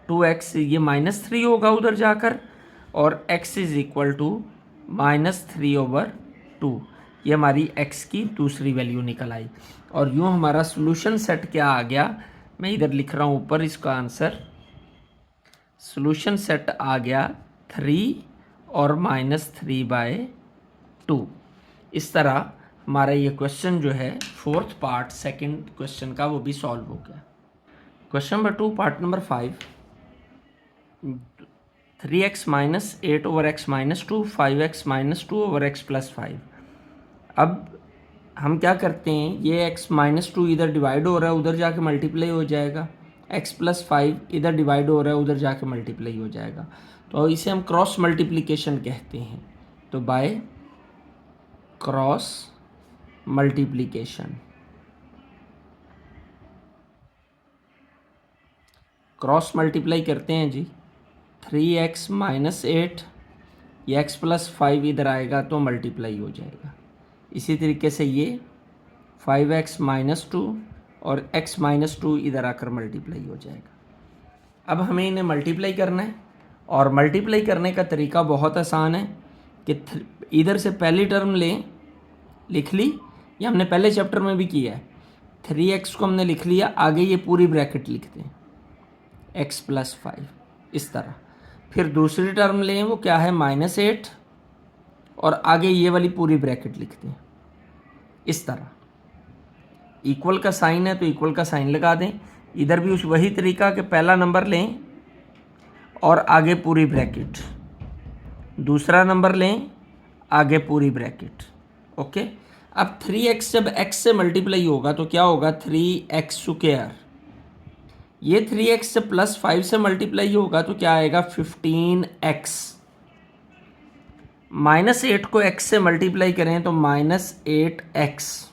2x ये माइनस 3 होगा उधर जाकर और x इज इक्वल टू -3/2। ये हमारी x की दूसरी वैल्यू निकल आई और यूँ हमारा सॉल्यूशन सेट क्या आ गया, मैं इधर लिख रहा हूँ ऊपर इसका आंसर। सॉल्यूशन सेट आ गया 3 और -3/2। इस तरह हमारा ये क्वेश्चन जो है फोर्थ पार्ट सेकंड क्वेश्चन का वो भी सॉल्व हो गया। Question number 2 part number 5, 3x minus 8/x minus 2, 5x minus 2/x plus 5। अब हम क्या करते हैं, ये x माइनस 2 इधर डिवाइड हो रहा है उधर जाके मल्टीप्लाई हो जाएगा, x प्लस 5 इधर डिवाइड हो रहा है उधर जाके मल्टीप्लाई हो जाएगा, तो इसे हम क्रॉस मल्टीप्लिकेशन कहते हैं। तो by cross multiplication, cross multiply करते हैं जी, 3x माइनस 8 ये x प्लस 5 इधर आएगा तो मल्टीप्लाई हो जाएगा। इसी तरीके से ये 5x माइनस 2 और x माइनस 2 इधर आकर मल्टीप्लाई हो जाएगा। अब हमें इन्हें मल्टीप्लाई करना है और मल्टीप्लाई करने का तरीका बहुत आसान है कि इधर से पहली टर्म लें, लिख ली, ये हमने पहले चैप्टर में भी किया है। 3x को हमने लिख लिया, आगे ये पूरी ब्रैकेट लिखते हैं x प्लस 5 इस तरह। फिर दूसरी टर्म लें, वो क्या है -8 और आगे ये वाली पूरी ब्रैकेट लिखते हैं इस तरह। इक्वल का साइन है तो इक्वल का साइन लगा दें। इधर भी उस वही तरीका कि पहला नंबर लें और आगे पूरी ब्रैकेट, दूसरा नंबर लें आगे पूरी ब्रैकेट। ओके, अब 3x जब x से मल्टीप्लाई होगा तो क्या होगा, 3x स्क्वायर। ये 3x से प्लस 5 से मल्टीप्लाई होगा तो क्या आएगा, 15x। -8 को x से मल्टीप्लाई करें तो -8x।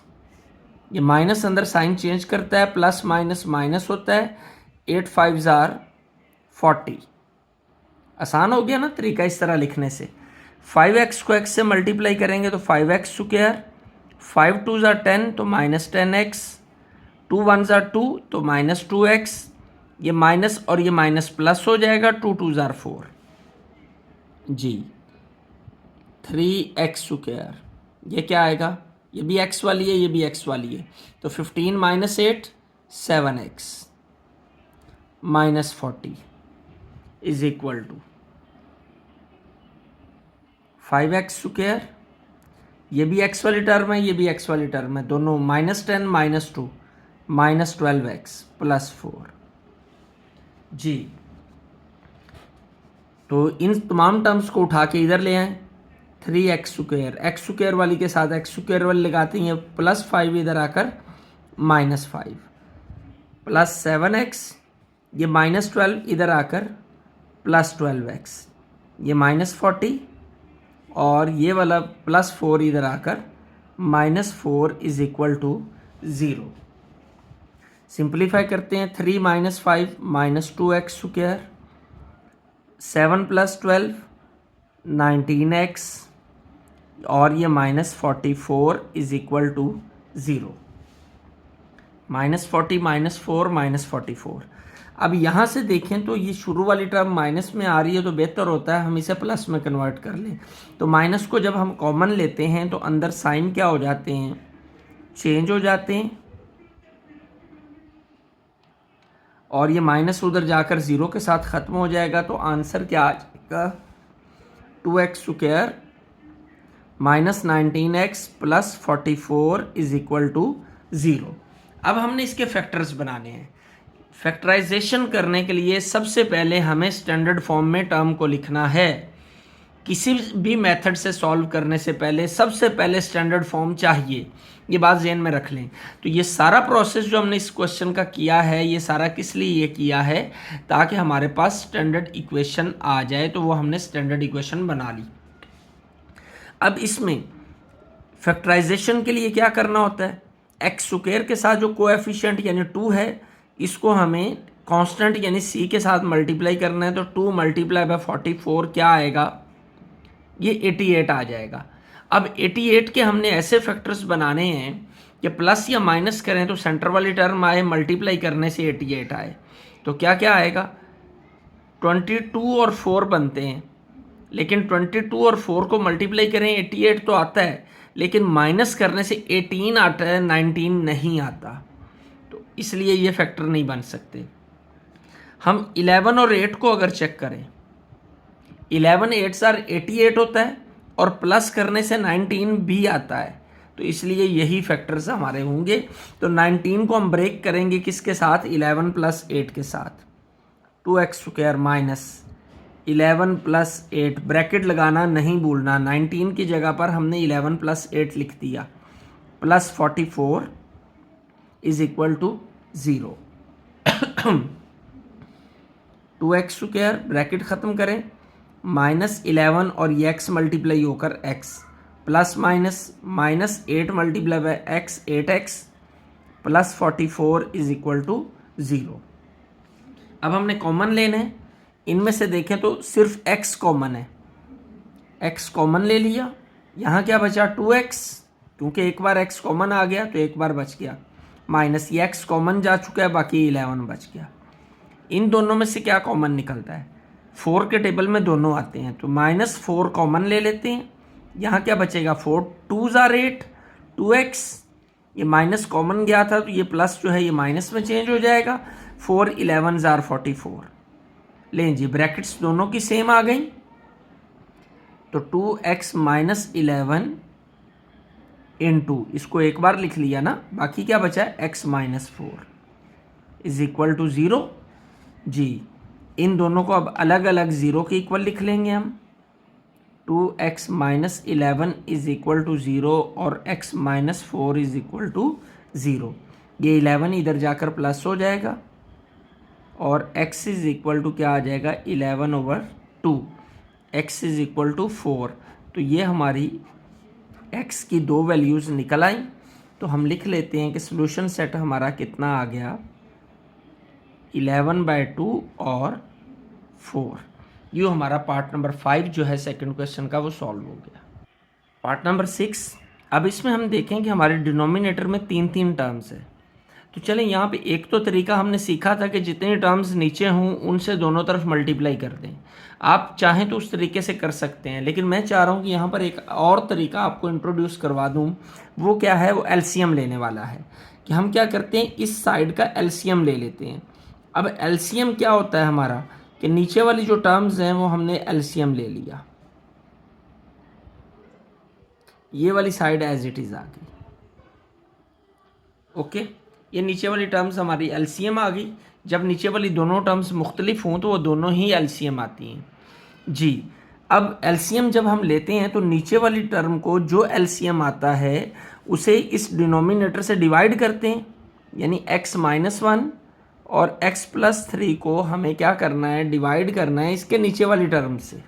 ये माइनस अंदर साइन चेंज करता है, प्लस माइनस माइनस होता है, 8 5 40। आसान हो गया ना तरीका इस तरह लिखने से। 5x को x से मल्टीप्लाई करेंगे तो 5x स्क्वायर, 5 2 10 तो -10x, 2 1 2 तो -2x, ये माइनस और ये माइनस प्लस हो जाएगा, 2 2 4 जी, 3x स्क्वायर। ये क्या आएगा, ये भी x वाली है ये भी x वाली है, तो 15 minus 8 7x minus 40 is equal to 5x square. ये भी x वाली टर्म है ये भी x वाली टर्म है, दोनों -10 -2 -12x प्लस 4 जी। तो इन तमाम टर्म्स को उठा के इधर ले आए, 3x स्क्वायर, x स्क्वायर वाली के साथ x स्क्वायर वाली लगाते हैं, प्लस 5 इधर आकर -5 प्लस 7x, ये -12 इधर आकर प्लस 12x, ये -40 और ये वाला प्लस 4 इधर आकर -4 इज इक्वल टू 0। सिंप्लीफाई करते हैं, 3 - 5 -2x स्क्वायर, 7 + 12 19x और ये -44 इज इक्वल टू 0। -40 -4 -44। अब यहाँ से देखें तो ये शुरू वाली टर्म माइनस में आ रही है तो बेहतर होता है हम इसे प्लस में कन्वर्ट कर लें। तो माइनस को जब हम कॉमन लेते हैं तो अंदर साइन क्या हो जाते हैं, चेंज हो जाते हैं और ये माइनस उधर जाकर 0 के साथ ख़त्म हो जाएगा। तो आंसर क्या आ जाएगा, 2x square -19x plus 44 is equal to 0। अब हमने इसके फैक्टर्स बनाने हैं। फैक्टराइजेशन करने के लिए सबसे पहले हमें स्टैंडर्ड फॉर्म में टर्म को लिखना है। किसी भी मेथड से सॉल्व करने से पहले सबसे पहले स्टैंडर्ड फॉर्म चाहिए, ये बात ज़हन में रख लें। तो ये सारा प्रोसेस जो हमने इस क्वेश्चन का किया है, ये सारा किस लिए ये किया है, ताकि हमारे पास स्टैंडर्ड इक्वेशन आ जाए। तो वो हमने स्टैंडर्ड इक्वेशन बना ली। अब इसमें फैक्टराइजेशन के लिए क्या करना होता है, एक्स स्क्वायर के साथ जो कोएफिशिएंट यानी 2 है, इसको हमें कांस्टेंट यानी सी के साथ मल्टीप्लाई करना है। तो 2 मल्टीप्लाई बाय 44 क्या आएगा, ये 88 आ जाएगा। अब 88 के हमने ऐसे फैक्टर्स बनाने हैं कि प्लस या माइनस करें तो सेंटर वाली टर्म आए, मल्टीप्लाई करने से 88 आए। तो क्या क्या आएगा, 22 और 4 बनते हैं, लेकिन 22 और 4 को मल्टीप्लाई करें 88 तो आता है, लेकिन माइनस करने से 18 आता है, 19 नहीं आता। तो इसलिए ये फैक्टर नहीं बन सकते। हम 11 और 8 को अगर चेक करें, 11 8 आर 88 होता है और प्लस करने से 19 भी आता है। तो इसलिए यही फैक्टर्स हमारे होंगे। तो 19 को हम ब्रेक करेंगे किसके साथ, 11 प्लस 8 के साथ। 2x square minus 11 plus 8, bracket लगाना नहीं भूलना। 19 की जगह पर हमने 11 प्लस 8 लिख दिया, plus 44 is equal to 0। 2x square bracket ख़त्म करें, माइनस 11 और ये x मल्टीप्लाई होकर x, plus minus 8 multiply by x 8x, plus 44 is equal to 0। अब हमने कॉमन लेना है, इनमें से देखें तो सिर्फ x कॉमन है, x कॉमन ले लिया। यहाँ क्या बचा, 2x, क्योंकि एक बार x कॉमन आ गया तो एक बार बच गया, माइनस ये x कॉमन जा चुका है, बाकी 11 बच गया। इन दोनों में से क्या कॉमन निकलता है, 4 के टेबल में दोनों आते हैं, तो -4 कॉमन ले लेते हैं। यहाँ क्या बचेगा, 4 2s are 8, 2x, ये माइनस कॉमन गया था तो ये प्लस जो है ये माइनस में चेंज हो जाएगा, 4 11s are 44। लें जी, ब्रैकेट्स दोनों की सेम आ गई, तो 2x माइनस 11 इंटू, इसको एक बार लिख लिया ना, बाकी क्या बचा है, x minus 4 is equal to 0। जी, इन दोनों को अब अलग अलग 0 के इक्वल लिख लेंगे हम। 2x minus 11 is equal to 0 और x minus 4 is equal to 0। ये 11 इधर जाकर प्लस हो जाएगा और x इज इक्वल टू क्या आ जाएगा, 11/2, x इज इक्वल टू 4। तो ये हमारी x की दो वैल्यूज़ निकल आई। तो हम लिख लेते हैं कि सोल्यूशन सेट हमारा कितना आ गया, 11/2 और 4। ये हमारा पार्ट नंबर 5 जो है सेकंड क्वेश्चन का, वो सॉल्व हो गया। पार्ट नंबर 6, अब इसमें हम देखें कि हमारे डिनोमिनेटर में 3 टर्म्स है। तो चलें, यहाँ पे एक तो तरीका हमने सीखा था कि जितने टर्म्स नीचे हों उनसे दोनों तरफ मल्टीप्लाई कर दें। आप चाहें तो उस तरीके से कर सकते हैं, लेकिन मैं चाह रहा हूँ कि यहाँ पर एक और तरीका आपको इंट्रोड्यूस करवा दूँ। वो क्या है, वो एलसीएम लेने वाला है। कि हम क्या करते हैं, इस साइड का एलसीएम ले लेते हैं। अब एलसीएम क्या होता है हमारा, कि नीचे वाली जो टर्म्स हैं वो हमने एलसीएम ले लिया, ये वाली साइड एज इट इज़ आ गई। ओके, ये नीचे वाली टर्म्स हमारी एलसीएम आ गई। जब नीचे वाली दोनों टर्म्स मुख्तलिफ हों तो वो दोनों ही एलसीएम आती हैं। जी, अब एलसीएम जब हम लेते हैं तो नीचे वाली टर्म को जो एलसीएम आता है उसे इस डिनोमिनेटर से डिवाइड करते हैं, यानी x माइनस 1 और x प्लस 3 को हमें क्या करना है, डिवाइड करना है इसके नीचे वाली टर्म से।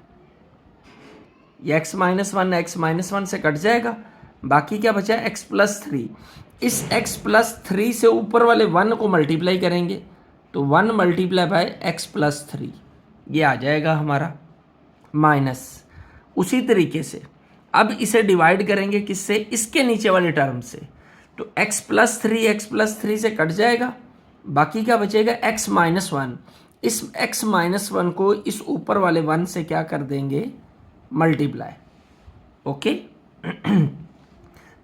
ये x माइनस 1 से कट जाएगा, बाकी क्या बचा है, x प्लस 3। इस x प्लस 3 से ऊपर वाले 1 को मल्टीप्लाई करेंगे तो 1 मल्टीप्लाई बाय x प्लस 3, ये आ जाएगा हमारा माइनस। उसी तरीके से अब इसे डिवाइड करेंगे किससे, इसके नीचे वाले टर्म से, तो x प्लस 3 से कट जाएगा, बाकी क्या बचेगा, x माइनस 1। इस x माइनस 1 को इस ऊपर वाले 1 से क्या कर देंगे, मल्टीप्लाई। ओके,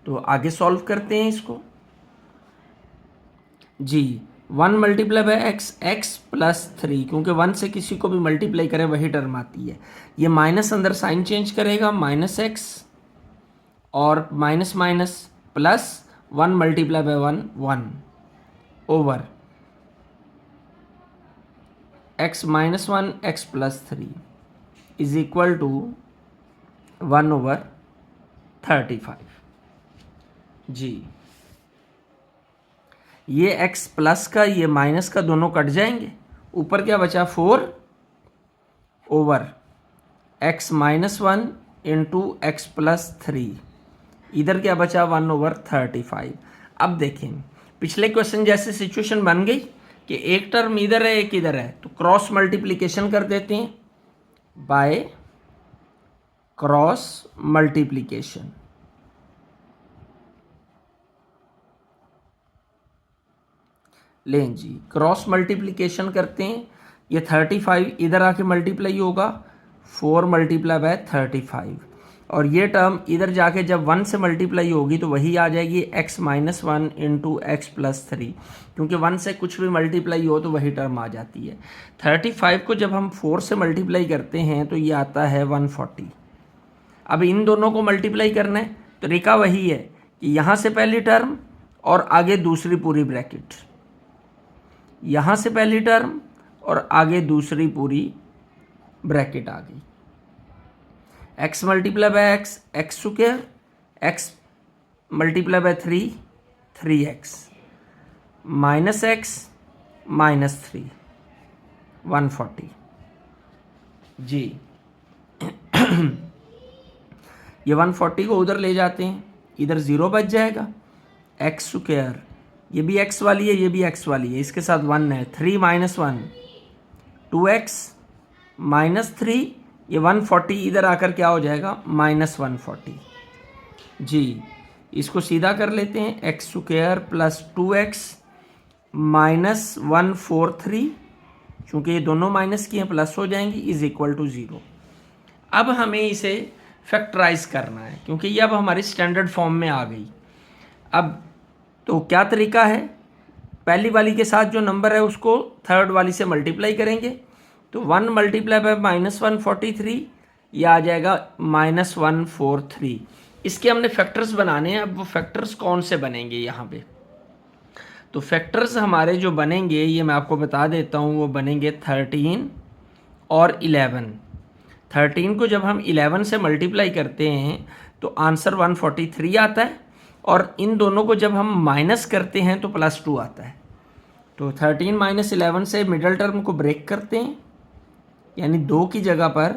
तो आगे सॉल्व करते हैं इसको। जी, 1 मल्टीप्लाई बाय x प्लस 3, क्योंकि 1 से किसी को भी मल्टीप्लाई करें वही टर्म आती है। ये माइनस अंदर साइन चेंज करेगा, माइनस x और minus minus plus 1 multiply by 1 over x minus 1 x plus 3 is equal to 1/35। जी, ये x प्लस का ये माइनस का दोनों कट जाएंगे, ऊपर क्या बचा 4/x-1 इंटू x प्लस 3, इधर क्या बचा 1/35। अब देखें पिछले क्वेश्चन जैसे सिचुएशन बन गई कि एक टर्म इधर है एक इधर है, तो क्रॉस मल्टीप्लिकेशन कर देते हैं बाय क्रॉस मल्टीप्लिकेशन। लें जी, क्रॉस मल्टीप्लिकेशन करते हैं, ये 35 इधर आके मल्टीप्लाई होगा 4 × 35, और ये टर्म इधर जाके जब 1 से मल्टीप्लाई होगी तो वही आ जाएगी x-1 इंटू x प्लस 3, क्योंकि 1 से कुछ भी मल्टीप्लाई हो तो वही टर्म आ जाती है। 35 को जब हम 4 से मल्टीप्लाई करते हैं तो ये आता है 140। अब इन दोनों को मल्टीप्लाई करना है, तरीका वही है कि यहाँ से पहली टर्म और आगे दूसरी पूरी ब्रैकेट, यहाँ से पहली टर्म और आगे दूसरी पूरी ब्रैकेट आ गई। x multiply by x, x square, x multiply bye 3, 3x, minus x minus 3, 140। जी ये 140 को उधर ले जाते हैं, इधर 0 बच जाएगा, x स्क्वायर, ये भी x वाली है ये भी x वाली है, इसके साथ 1 है, 3 - 1 2x माइनस 3, ये 140 इधर आकर क्या हो जाएगा -140। जी, इसको सीधा कर लेते हैं, x square plus 2x minus 143, चूँकि ये दोनों माइनस की हैं प्लस हो जाएंगी, इज इक्वल टू 0। अब हमें इसे फैक्टराइज करना है क्योंकि ये अब हमारी स्टैंडर्ड फॉर्म में आ गई। अब तो क्या तरीका है, पहली वाली के साथ जो नंबर है उसको थर्ड वाली से मल्टीप्लाई करेंगे, तो 1 मल्टीप्लाई बाय -143, ये आ जाएगा -143। इसके हमने फैक्टर्स बनाने हैं। अब वो फैक्टर्स कौन से बनेंगे यहाँ पे, तो फैक्टर्स हमारे जो बनेंगे ये मैं आपको बता देता हूँ, वो बनेंगे 13 और 11। 13 को जब हम 11 से मल्टीप्लाई करते हैं तो आंसर 143 आता है, और इन दोनों को जब हम माइनस करते हैं तो +2 आता है। तो 13 - 11 से मिडल टर्म को ब्रेक करते हैं, यानी 2 की जगह पर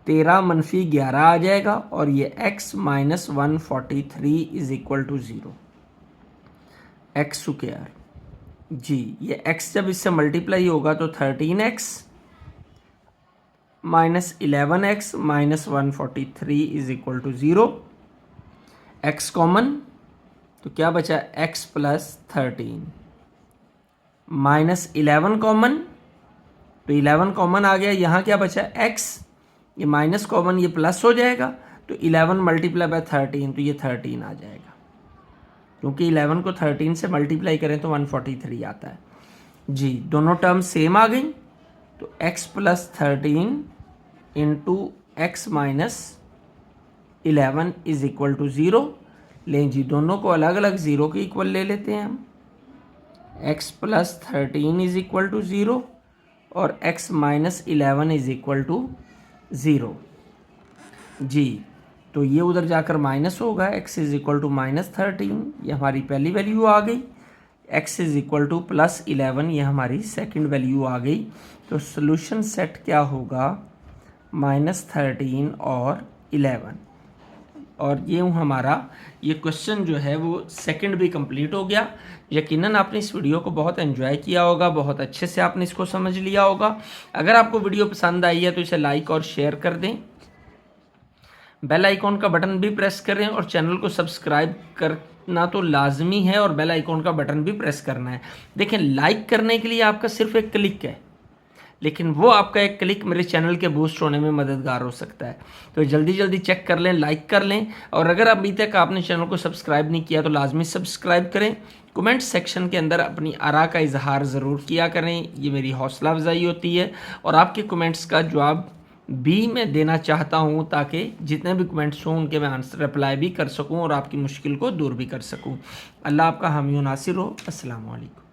13 - 11 आ जाएगा, और ये x - 143 is equal to 0, x square. जी, ये x जब इससे मल्टीप्लाई होगा तो 13x minus 11x minus 143 is equal to 0। x common, तो क्या बचा x प्लस 13, माइनस 11 कॉमन, तो 11 कॉमन आ गया, यहाँ क्या बचा x, ये माइनस कॉमन ये प्लस हो जाएगा, तो 11 मल्टीप्लाई बाय 13, तो ये 13 आ जाएगा, क्योंकि 11 को 13 से मल्टीप्लाई करें तो 143 आता है। जी, दोनों टर्म सेम आ गई, तो x plus 13 into x minus 11 is equal to 0। लें जी, दोनों को अलग अलग 0 के इक्वल ले लेते हैं हम, x plus 13 is equal to 0 और x minus 11 is equal to 0। जी, तो ये उधर जाकर माइनस होगा, x इज इक्वल टू -13, ये हमारी पहली वैल्यू आ गई, x इज इक्वल टू +11, ये हमारी सेकंड वैल्यू आ गई। तो सोल्यूशन सेट क्या होगा, -13 और 11। और ये हमारा ये क्वेश्चन जो है वो सेकंड भी कंप्लीट हो गया। यकीनन आपने इस वीडियो को बहुत एंजॉय किया होगा, बहुत अच्छे से आपने इसको समझ लिया होगा। अगर आपको वीडियो पसंद आई है तो इसे लाइक और शेयर कर दें, बेल आइकॉन का बटन भी प्रेस करें, और चैनल को सब्सक्राइब करना तो लाजमी है, और बेल आइकॉन का बटन भी प्रेस करना है। देखें, लाइक करने के लिए आपका सिर्फ एक क्लिक है, लेकिन वो आपका एक क्लिक मेरे चैनल के बूस्ट होने में मददगार हो सकता है। तो जल्दी जल्दी चेक कर लें, लाइक कर लें, और अगर अभी तक आपने चैनल को सब्सक्राइब नहीं किया तो लाजमी सब्सक्राइब करें। कमेंट सेक्शन के अंदर अपनी आरा का इजहार ज़रूर किया करें, ये मेरी हौसला अफजाई होती है, और आपके कमेंट्स का जवाब भी मैं देना चाहता हूँ, ताकि जितने भी कमेंट्स हों उनके मैं आंसर रिप्लाई भी कर सकूँ और आपकी मुश्किल को दूर भी कर सकूँ। अल्लाह आपका हामी नासिर हो। अस्सलाम वालेकुम।